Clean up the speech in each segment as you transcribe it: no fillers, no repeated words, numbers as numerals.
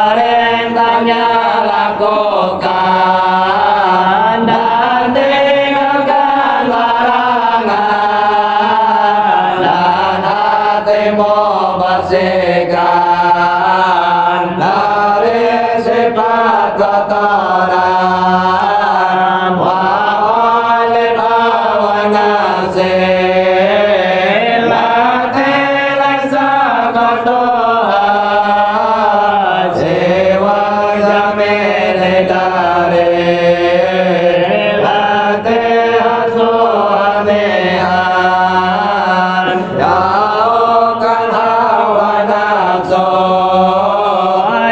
perintahnya lakukan dan tinggalkan larangan, dan hatimu bersihkan dari sifat kotoran. Wa oleh hawa nafsi lati laisa kotoran siwa jamil dari lati hasu amihan. Jauhkan hawa nafsu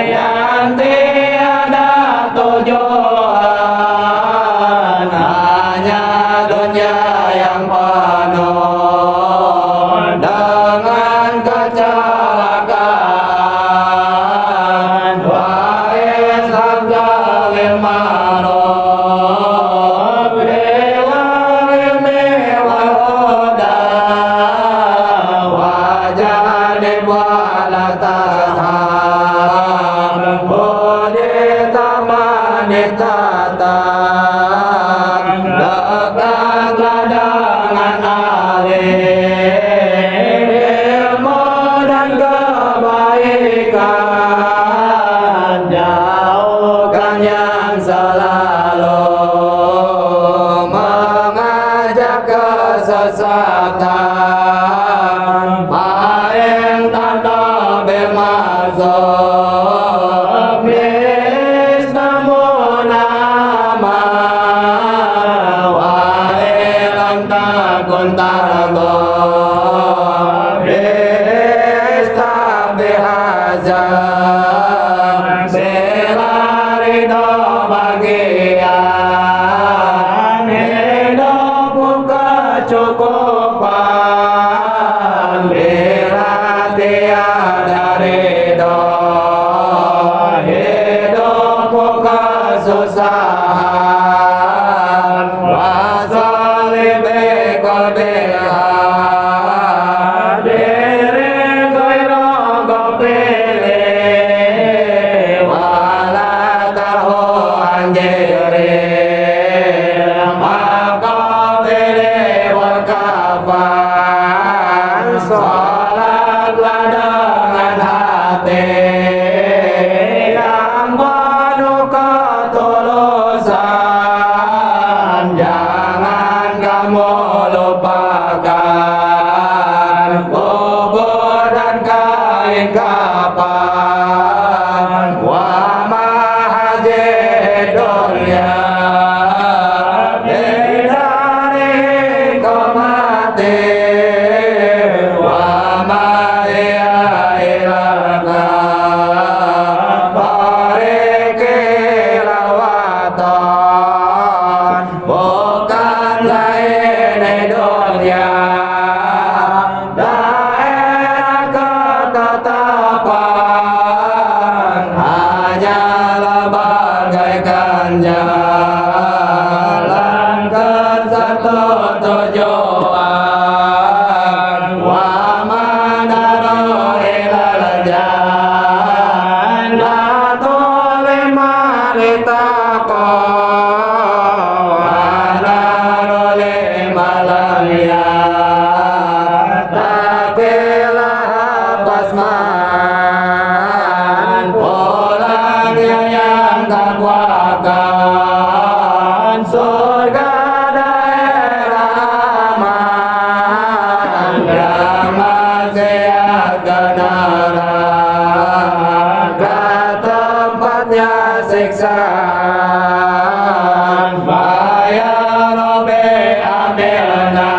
yang tiada tujuan, hanya dunia yang penuh dengan kecelakaan. Wa Islam jalil ma'ruf bil ilmi wal huda, wa janib wala tahab budi tamani tatap. Dekatlah dengan alim ilmu dan kebaikan, jauhkan yang selalu mengajak kesesatan. Paling tanda bil mazhab Islamun aman, wa ilam takun targhab Islam bihazab sila ridho bagian hidupmu kecukupan. Bila tiada ridho hidupmu kesusahan. Wasali biqalbil hadirin ghairu ghafilin, wala tarhu anjirin maqabili wal kafan. Salatlah dengan hati yang penuh ketulusan, jangan kamu lupakan bubur dan kain kapan. Wa ma hadhihi dunya bidari qamati, wa ma hiya ilaka barikil watan. Bukanlah ini dunia daerah ketetapan, hanyalah bagaikan jalan ke satu tujuan. Wa manaru ilal jannatu liman ittaqa, wa naru liman lam yattaqillaha basman. Pulangnya yang takwakan surga daerah aman, yang maksiat ke neraka tempatnya siksaan. Ya Rabbi amilna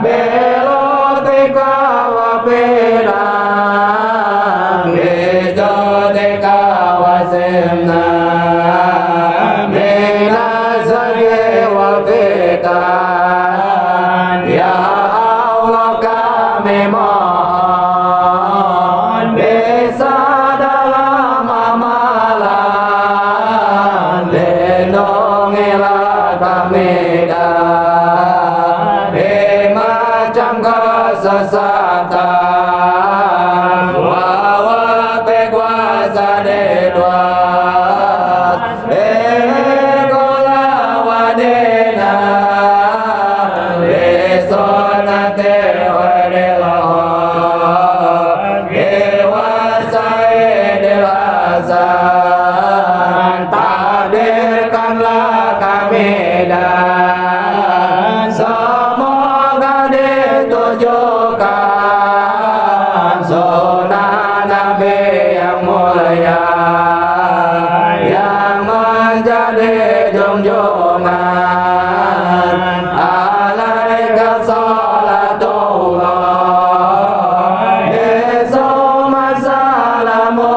bilutika wa finan bijodika wa simna minazagi wal fitan. Ya Allah kami mohon bisa dalam amalan sadedwas Dekola wadena Desonate wadeloho Dewasae dewasan Takdirkanlah kami dan semoga ditujukan sunnah Nabi yang mulia yang menjadi junjungan alaika salatullah Yesuma salamu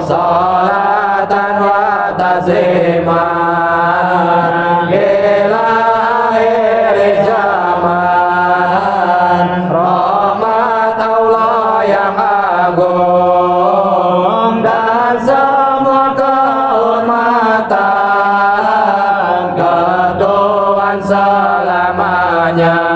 salatan wa taziman ila akhir zaman rahmat Allah yang agung dan semua kehormatan ketuhan selamanya